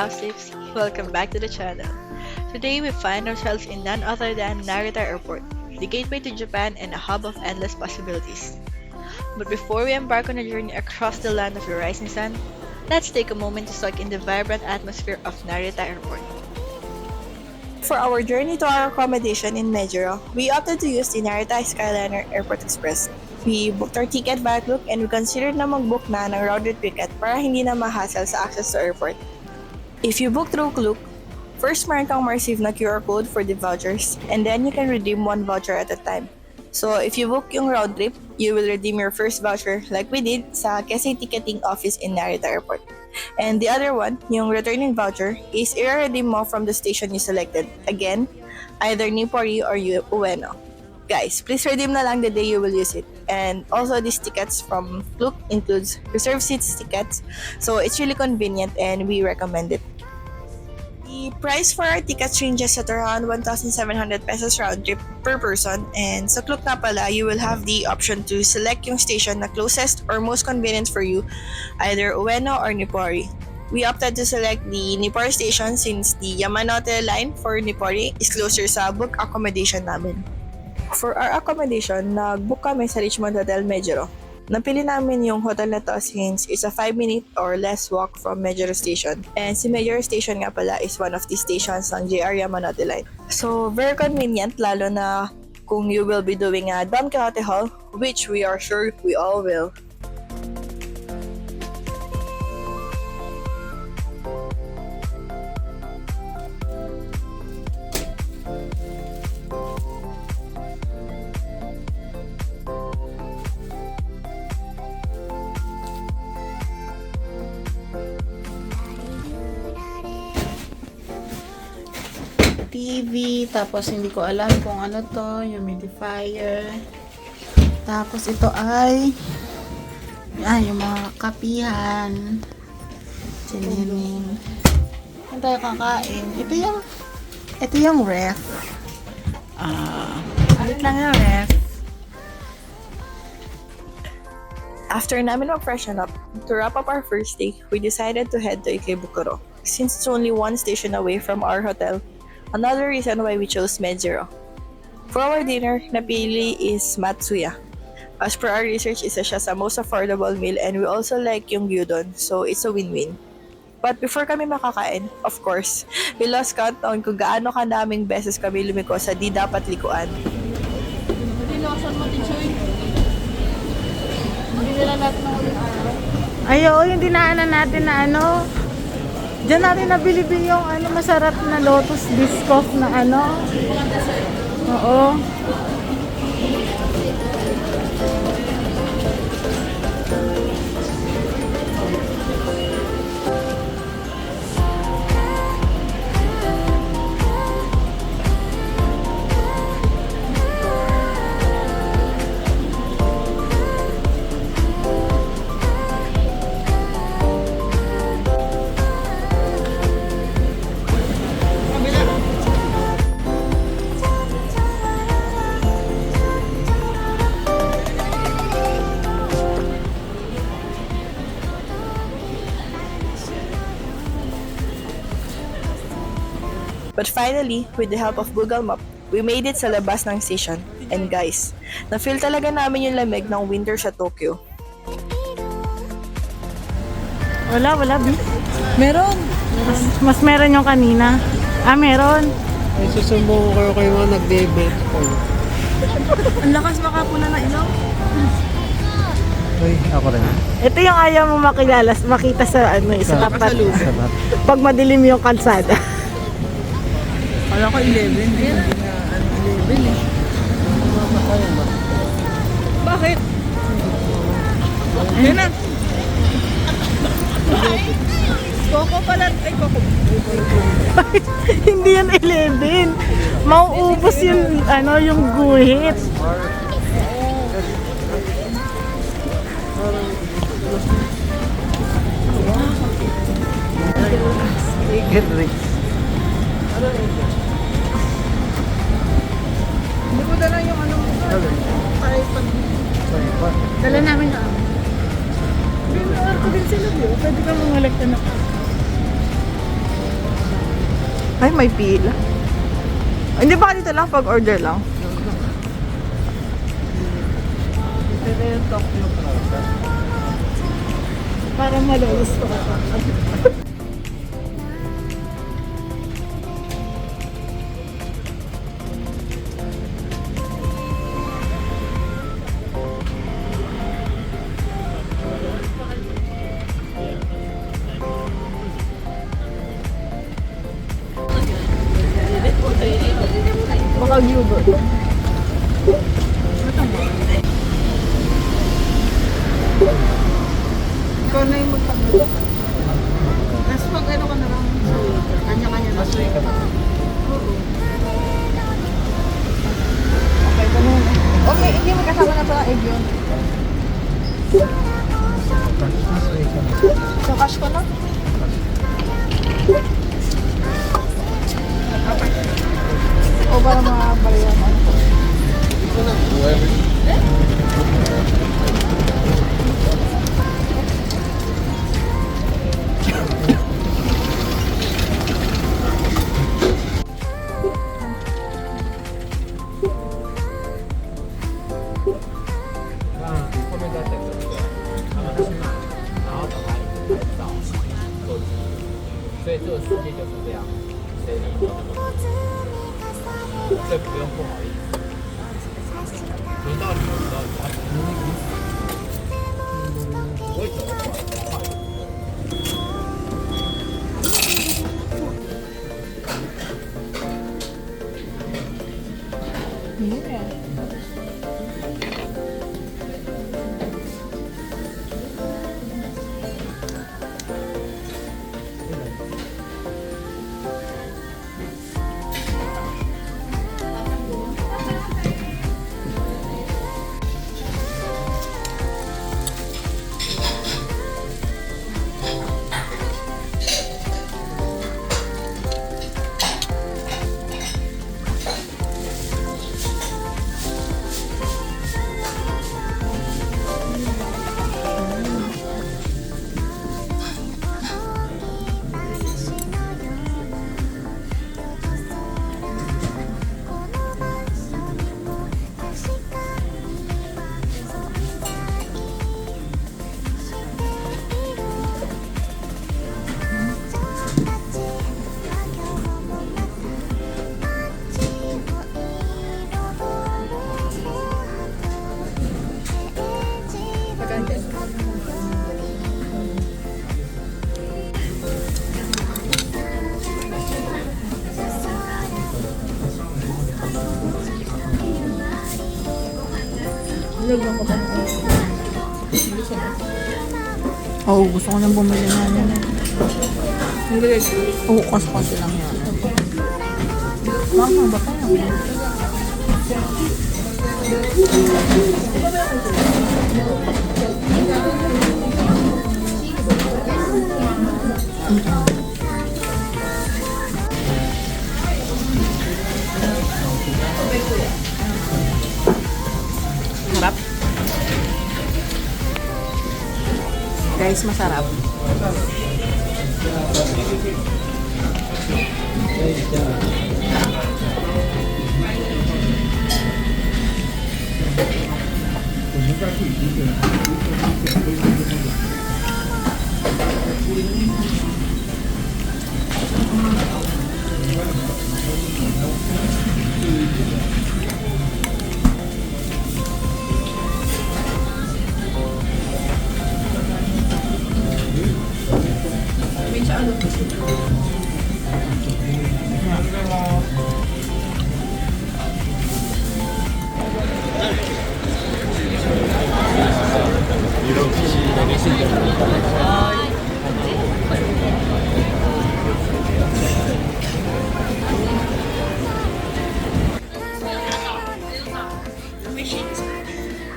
Pausips, welcome back to the channel. Today we find ourselves in none other than Narita Airport, the gateway to Japan and a hub of endless possibilities. But before we embark on a journey across the land of the rising sun, let's take a moment to soak in the vibrant atmosphere of Narita Airport. For our journey to our accommodation in Mejiro, we opted to use the Narita Skyliner Airport Express. We booked our ticket via Klook and we considered na mag-book na ng rounded ticket para hindi na ma-hassle sa access to airport. If you book through Klook, first meron kang ma-receive na QR code for the vouchers and then you can redeem one voucher at a time. So if you book yung round trip, you will redeem your first voucher like we did sa Kesei Ticketing Office in Narita Airport. And the other one, yung returning voucher, is i-redeem mo from the station you selected. Again, either Nippori or Ueno. Guys, please redeem na lang the day you will use it. And also these tickets from Klook includes reserved seats tickets, so it's really convenient and we recommend it. The price for our tickets ranges at around 1,700 pesos round trip per person, and sa Klook na pala, you will have the option to select yung station na closest or most convenient for you, either Ueno or Nippori. We opted to select the Nippori station since the Yamanote line for Nippori is closer sa book accommodation namin. For our accommodation, nag-book kami sa Richmond Hotel Mejiro. Napili namin yung hotel na to since it's a 5-minute or less walk from Mejiro Station. And si Mejiro Station nga pala is one of the stations ng JR Yamanote line. So, very convenient lalo na kung you will be doing a Don Quixote haul, which we are sure we all will. TV, tapos hindi ko alam kung ano to, humidifier. Tapos ito ay yung mga kapihan. Siniling. Ano tayo kakain? Ito yung ref. Ulit lang yung ref. After namin mag-freshen up, to wrap up our first day, we decided to head to Ikebukuro. Since it's only one station away from our hotel, another reason why we chose Mejiro. For our dinner, napili is Matsuya. As per our research, isa siya sa most affordable meal and we also like yung gyudon, so it's a win-win. But before kami makakain, of course, we lost count on kung gaano kadaming beses kami lumiko sa di dapat likuan. Ay, oo, yung dinaanan natin na ano. Diyan natin nabili yung masarap na lotus biscoff na ano. Oo. But finally, with the help of Google Map, we made it sa labas ng station. And guys, na-feel talaga namin yung lamig ng winter sa Tokyo. Wala, Bi. Meron. Mas meron yung kanina. Meron. Ay, susumbong ko kayo mga nag-debate ko. Ang lakas makapula na ilaw. Ay, ako rin. Ito yung ayaw mo makita sa sa tapat. Pag madilim yung kalsada. Kala ko 11. Hindi na 11 eh. Bakit? Yan na. Coco pala. Ay, Coco. Hindi yan 11. Mauubos yung yung guhit. Get rich. Hindi ko dala yung ano mo. Dala namin na. Binawar ko din sila, di ba? Pwede ka mga lagta na ka. Ay, may pila. Hindi ba dito lang pag-order lang? Ito yung Tokyo Plaza. Para malulus ko. Baka gyudon. Ikaw na yung magpagluto. Tapos pag ano ka na lang sa waiter, kanya-kanya na. Matsuya ka na. Oo. Okay, ganun. Okay, hindi magkasama na pala egg yun. Matsuya ka na. So, cash ko na? O para makabali yan. Ito na. Whoever. Lagyan ko ba? Oo, gusto ko nang bumili na yan. Nilagay ko. Oo, kasi lang yan. Bakit ba tayo? Harap. Guys, masarap.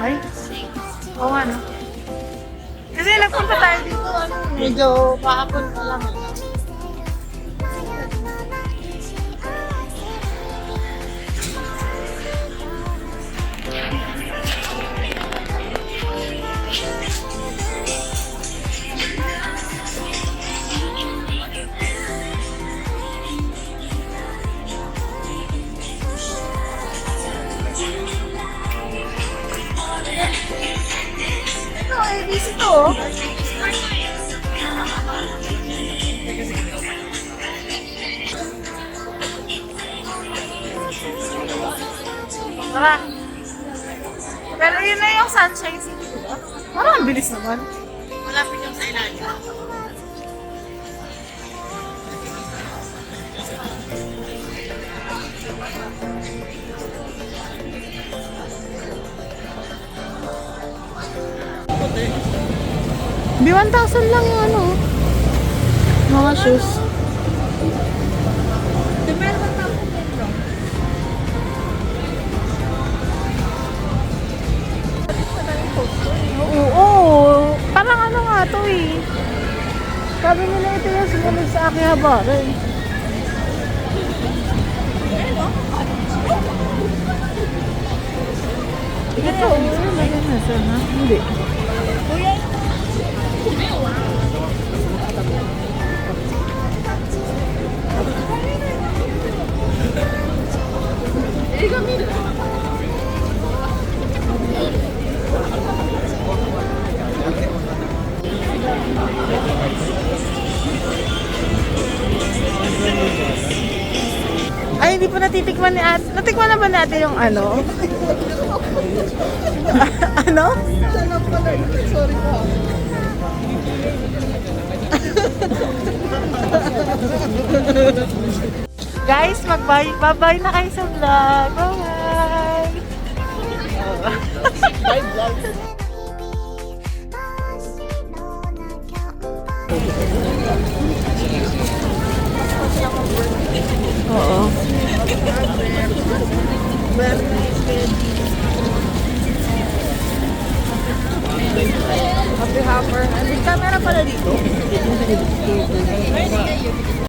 Ay? Oo nga, no? Kasi nagpunta tayo dito, ano, medyo kahapon pa lang. Tara. Pero yun na yung Sunshine City, diba? Parang ang bilis naman. Malapit yung sa ilalim. Di 1,000 lang yung ano. Mga shoes. Oo. Parang ano nga to eh. Sabi nila ito yung sumunod sa Akihabara eh. Ito, lagyan na siya, ha? Hindi. Ay, hindi pa natitikman ni Ate. Natikman na ba natin yung ano? Ano? Sorry po. Guys, mag-bye na kayo sa vlog. Bye! Bye, vlog. Oo. Happy hopper. May camera pala dito.